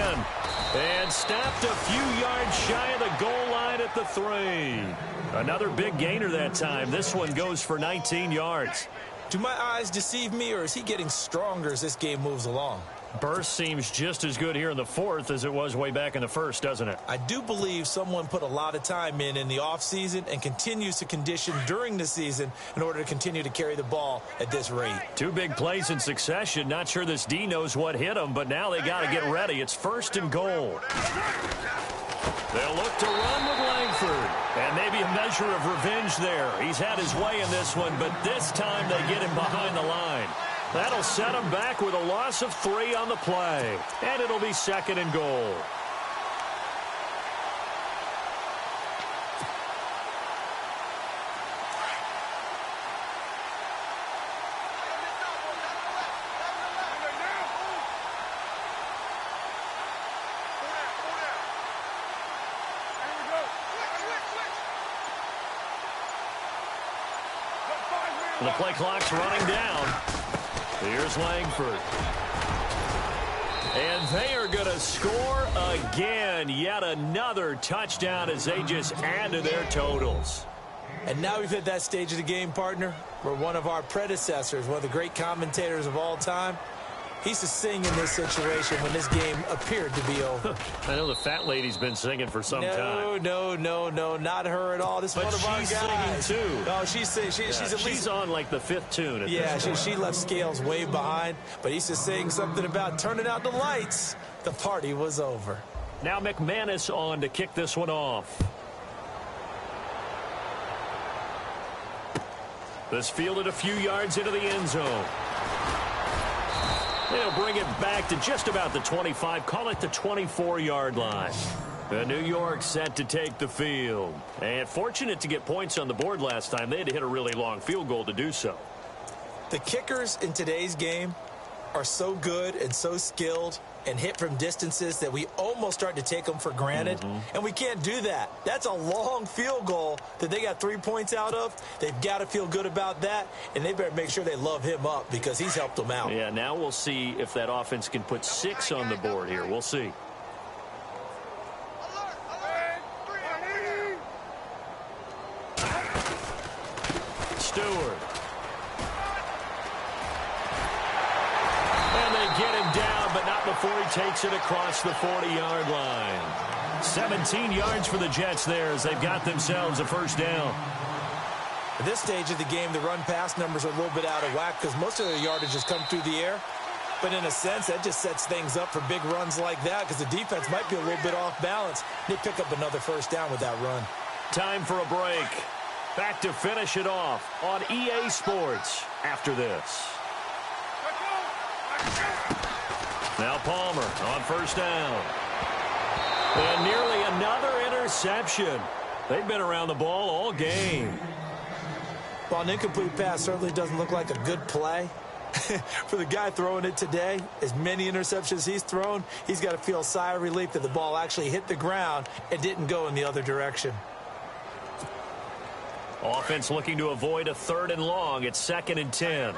and stopped a few yards shy of the goal line at the 3. Another big gainer that time. This one goes for 19 yards. Do my eyes deceive me, or is he getting stronger as this game moves along? Burst seems just as good here in the 4th as it was way back in the 1st, doesn't it? I do believe someone put a lot of time in the offseason and continues to condition during the season in order to continue to carry the ball at this rate. 2 big plays in succession. Not sure this D knows what hit him, but now they got to get ready. It's 1st and goal. They'll look to run with Langford. And maybe a measure of revenge there. He's had his way in this one, but this time they get him behind the line. That'll set him back with a loss of 3 on the play. And it'll be 2nd and goal. The play clock's running down. Here's Langford. And they are going to score again. Yet another touchdown as they just add to their totals. And now we've hit that stage of the game, partner, where one of our predecessors, one of the great commentators of all time, he used to sing in this situation when this game appeared to be over. I know the fat lady's been singing for some time. No, not her at all. This is one of our guys. She's singing too. No, she's at least. She's on like the 5th tune. At this she left Scales way behind, but he used to sing something about turning out the lights. The party was over. Now McManus on to kick this one off. This fielded a few yards into the end zone. They'll bring it back to just about the 25. Call it the 24-yard line. The New York set to take the field. And fortunate to get points on the board last time. They had to hit a really long field goal to do so. The kickers in today's game are so good and so skilled and hit from distances that we almost start to take them for granted. And we can't do that. That's a long field goal that they got 3 points out of. They've got to feel good about that, and they better make sure they love him up because he's helped them out. Yeah, now we'll see if that offense can put 6 on the board here. We'll see. Stewart. And they get him down, but not before he takes it across the 40-yard line. 17 yards for the Jets there as they've got themselves a first down. At this stage of the game, the run-pass numbers are a little bit out of whack because most of the yardage has come through the air. But in a sense, that just sets things up for big runs like that because the defense might be a little bit off balance. They pick up another first down with that run. Time for a break. Back to finish it off on EA Sports after this. Now Palmer on first down. And nearly another interception. They've been around the ball all game. While an incomplete pass certainly doesn't look like a good play, for the guy throwing it today, as many interceptions he's thrown, he's got to feel a sigh of relief that the ball actually hit the ground and didn't go in the other direction. Offense looking to avoid a 3rd and long. It's 2nd and 10.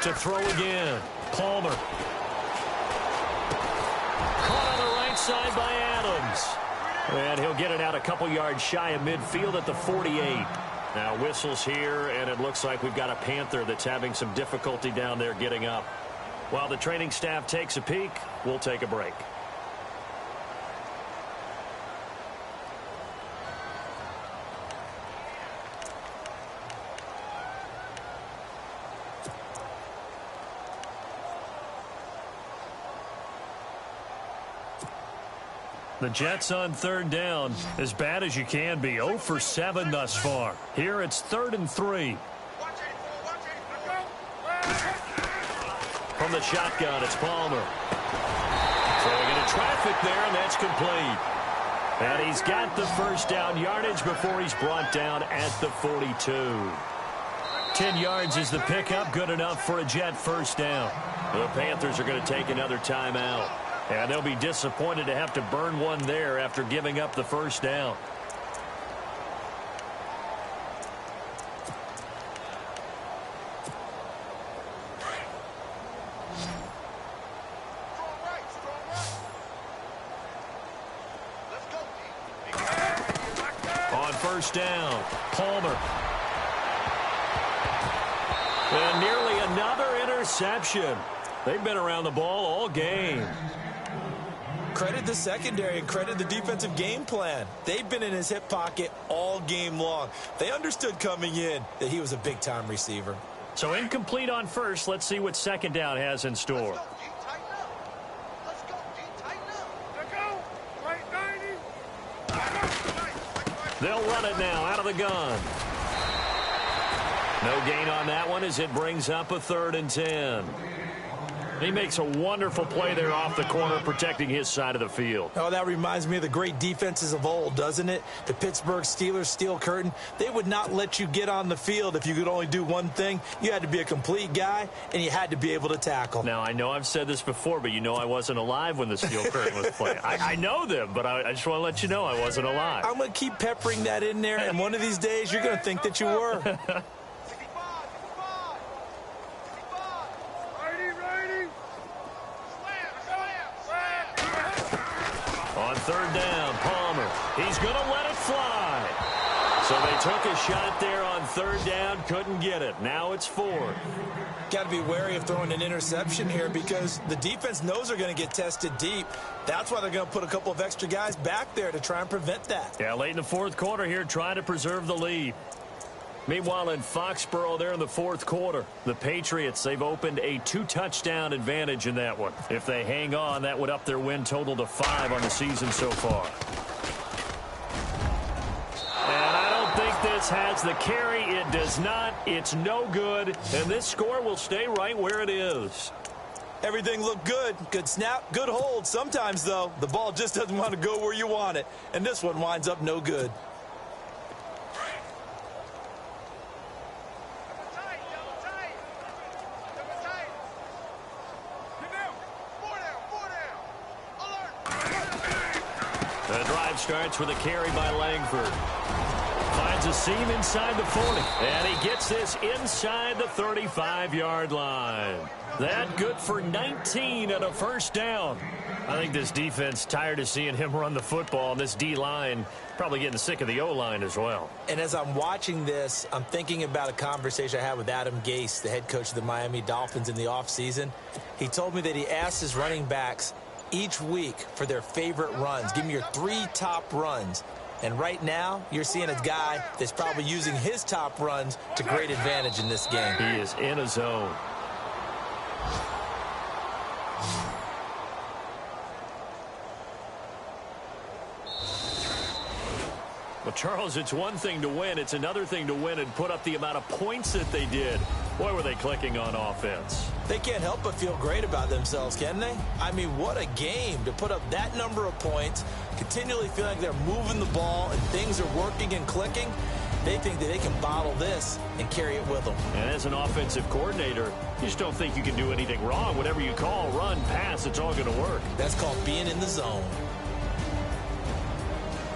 To throw again. Palmer. Caught on the right side by Adams. And he'll get it out a couple yards shy of midfield at the 48. Now whistles here, and it looks like we've got a Panther that's having some difficulty down there getting up. While the training staff takes a peek, we'll take a break. The Jets on 3rd down, as bad as you can be. 0 for 7 thus far. Here it's 3rd and 3. From the shotgun, it's Palmer. Throwing into traffic there, and that's complete. And he's got the 1st down yardage before he's brought down at the 42. 10 yards is the pickup, good enough for a Jet 1st down. The Panthers are going to take another timeout. And they'll be disappointed to have to burn one there after giving up the 1st down. On 1st down, Palmer. And nearly another interception. They've been around the ball all game. Credit the secondary and credit the defensive game plan. They've been in his hip pocket all game long. They understood coming in that he was a big-time receiver. So incomplete on 1st. Let's see what 2nd down has in store. They'll run it now out of the gun. No gain on that one as it brings up a 3rd and 10. He makes a wonderful play there off the corner, protecting his side of the field. Oh, that reminds me of the great defenses of old, doesn't it? The Pittsburgh Steelers steel curtain. They would not let you get on the field if you could only do one thing. You had to be a complete guy, and you had to be able to tackle. Now, I know I've said this before, but you know I wasn't alive when the steel curtain was playing. I know them, but I just want to let you know I wasn't alive. I'm going to keep peppering that in there, and one of these days you're going to think that you were. On 3rd down, Palmer. He's going to let it fly. So they took a shot there on 3rd down, couldn't get it. Now it's 4th. Got to be wary of throwing an interception here because the defense knows they're going to get tested deep. That's why they're going to put a couple of extra guys back there to try and prevent that. Yeah, late in the 4th quarter here, trying to preserve the lead. Meanwhile, in Foxborough there in the 4th quarter, the Patriots, they've opened a 2-touchdown advantage in that one. If they hang on, that would up their win total to 5 on the season so far. And I don't think this has the carry. It does not. It's no good. And this score will stay right where it is. Everything looked good. Good snap, good hold. Sometimes, though, the ball just doesn't want to go where you want it. And this one winds up no good. The drive starts with a carry by Langford. Finds a seam inside the 40. And he gets this inside the 35-yard line. That good for 19 and a 1st down. I think this defense tired of seeing him run the football, and this D-line probably getting sick of the O-line as well. And as I'm watching this, I'm thinking about a conversation I had with Adam Gase, the head coach of the Miami Dolphins in the offseason. He told me that he asked his running backs each week for their favorite runs. Give me your 3 top runs. And right now, you're seeing a guy that's probably using his top runs to great advantage in this game. He is in a zone. Well, Charles, it's one thing to win. It's another thing to win and put up the amount of points that they did. Boy, were they clicking on offense. They can't help but feel great about themselves, can they? I mean, what a game to put up that number of points, continually feeling like they're moving the ball and things are working and clicking, they think that they can bottle this and carry it with them. And as an offensive coordinator, you just don't think you can do anything wrong. Whatever you call, run, pass, it's all going to work. That's called being in the zone.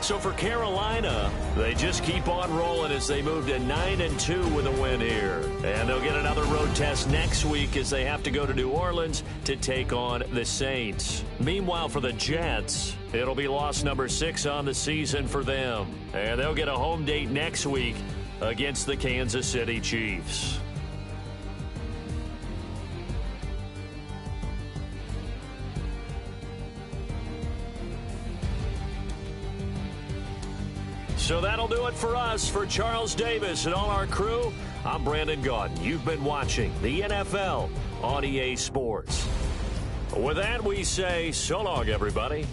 So for Carolina, they just keep on rolling as they move to 9-2 with a win here. And they'll get another road test next week as they have to go to New Orleans to take on the Saints. Meanwhile, for the Jets, it'll be loss number 6 on the season for them. And they'll get a home date next week against the Kansas City Chiefs. So that'll do it for us. For Charles Davis and all our crew, I'm Brandon Gaudin. You've been watching the NFL on EA Sports. With that, we say so long, everybody.